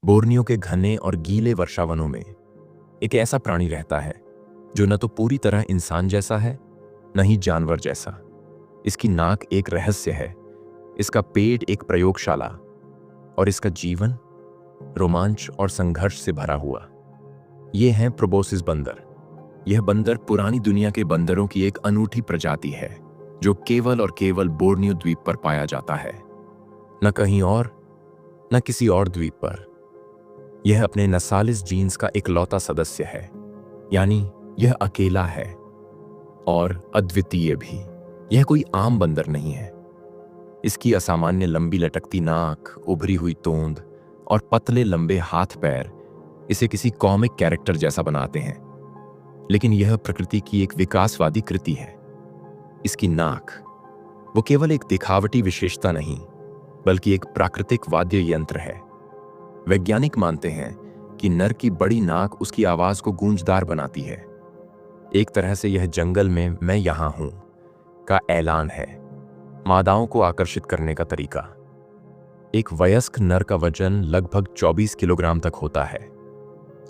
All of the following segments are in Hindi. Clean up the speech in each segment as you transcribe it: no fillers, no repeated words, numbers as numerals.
बोर्नियो के घने और गीले वर्षावनों में एक ऐसा प्राणी रहता है जो न तो पूरी तरह इंसान जैसा है, न ही जानवर जैसा। इसकी नाक एक रहस्य है, इसका पेट एक प्रयोगशाला और इसका जीवन रोमांच और संघर्ष से भरा हुआ। ये है प्रोबोसिस बंदर। यह बंदर पुरानी दुनिया के बंदरों की एक अनूठी प्रजाति है जो केवल और केवल बोर्नियो द्वीप पर पाया जाता है, न कहीं और, न किसी और द्वीप पर। यह अपने नसालिस जीन्स का इकलौता सदस्य है, यानी यह अकेला है और अद्वितीय भी। यह कोई आम बंदर नहीं है। इसकी असामान्य लंबी लटकती नाक, उभरी हुई तोंद और पतले लंबे हाथ पैर इसे किसी कॉमिक कैरेक्टर जैसा बनाते हैं, लेकिन यह प्रकृति की एक विकासवादी कृति है। इसकी नाक वो केवल एक दिखावटी विशेषता नहीं, बल्कि एक प्राकृतिक वाद्य यंत्र है। वैज्ञानिक मानते हैं कि नर की बड़ी नाक उसकी आवाज को गूंजदार बनाती है। एक तरह से यह जंगल में मैं यहां हूं का ऐलान है, मादाओं को आकर्षित करने का तरीका। एक वयस्क नर का वजन लगभग 24 किलोग्राम तक होता है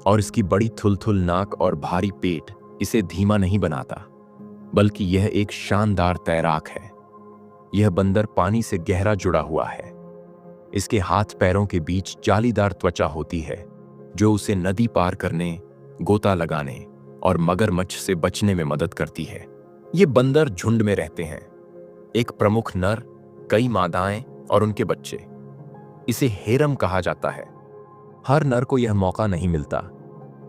और इसकी बड़ी थुलथुल नाक और भारी पेट इसे धीमा नहीं बनाता, बल्कि यह एक शानदार तैराक है। यह बंदर पानी से गहरा जुड़ा हुआ है। इसके हाथ पैरों के बीच जालीदार त्वचा होती है जो उसे नदी पार करने, गोता लगाने और मगरमच्छ से बचने में मदद करती है। ये बंदर झुंड में रहते हैं, एक प्रमुख नर, कई मादाएं और उनके बच्चे। इसे हेरम कहा जाता है। हर नर को यह मौका नहीं मिलता।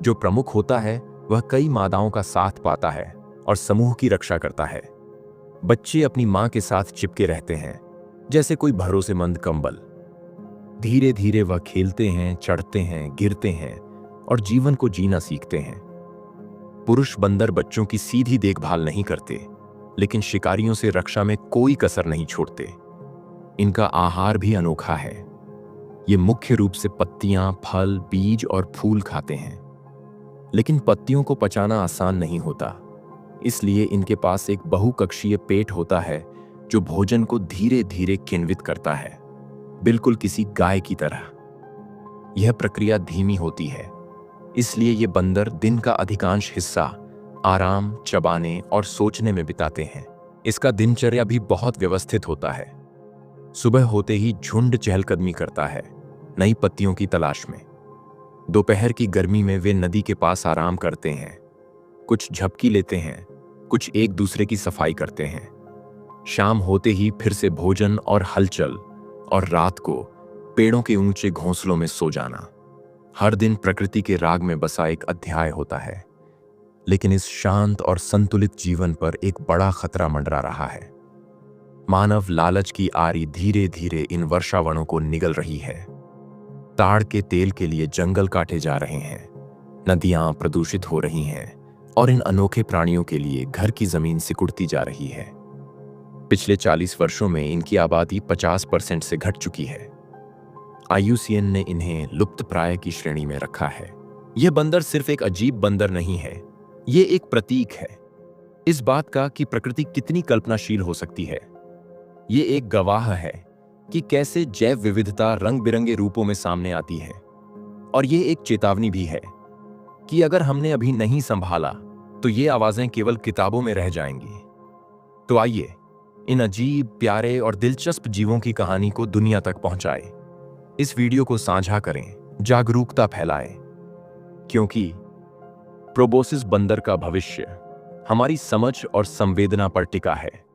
जो प्रमुख होता है वह कई मादाओं का साथ पाता है और समूह की रक्षा करता है। बच्चे अपनी मां के साथ चिपके रहते हैं जैसे कोई भरोसेमंद कंबल। धीरे धीरे वह खेलते हैं, चढ़ते हैं, गिरते हैं और जीवन को जीना सीखते हैं। पुरुष बंदर बच्चों की सीधी देखभाल नहीं करते, लेकिन शिकारियों से रक्षा में कोई कसर नहीं छोड़ते। इनका आहार भी अनोखा है। ये मुख्य रूप से पत्तियां, फल, बीज और फूल खाते हैं, लेकिन पत्तियों को पचाना आसान नहीं होता। इसलिए इनके पास एक बहुकक्षीय पेट होता है जो भोजन को धीरे धीरे किण्वित करता है, बिल्कुल किसी गाय की तरह। यह प्रक्रिया धीमी होती है, इसलिए ये बंदर दिन का अधिकांश हिस्सा आराम, चबाने और सोचने में बिताते हैं। इसका दिनचर्या भी बहुत व्यवस्थित होता है। सुबह होते ही झुंड चहलकदमी करता है, नई पत्तियों की तलाश में। दोपहर की गर्मी में वे नदी के पास आराम करते हैं, कुछ झपकी लेते हैं, कुछ एक दूसरे की सफाई करते हैं। शाम होते ही फिर से भोजन और हलचल, और रात को पेड़ों के ऊंचे घोंसलों में सो जाना। हर दिन प्रकृति के राग में बसा एक अध्याय होता है, लेकिन इस शांत और संतुलित जीवन पर एक बड़ा खतरा मंडरा रहा है। मानव लालच की आरी धीरे धीरे इन वर्षावनों को निगल रही है। ताड़ के तेल के लिए जंगल काटे जा रहे हैं, नदियां प्रदूषित हो रही हैं और इन अनोखे प्राणियों के लिए घर की जमीन सिकुड़ती जा रही है। पिछले 40 वर्षों में इनकी आबादी 50% से घट चुकी है। IUCN ने इन्हें लुप्तप्राय की श्रेणी में रखा है। यह बंदर सिर्फ एक अजीब बंदर नहीं है, ये एक प्रतीक है इस बात का कि प्रकृति कितनी कल्पनाशील हो सकती है। ये एक गवाह है कि कैसे जैव विविधता रंग बिरंगे रूपों में सामने आती है, और ये एक चेतावनी भी है कि अगर हमने अभी नहीं संभाला तो ये आवाजें केवल किताबों में रह जाएंगी। तो आइए इन अजीब, प्यारे और दिलचस्प जीवों की कहानी को दुनिया तक पहुंचाएं। इस वीडियो को साझा करें, जागरूकता फैलाएं, क्योंकि प्रोबोसिस बंदर का भविष्य हमारी समझ और संवेदना पर टिका है।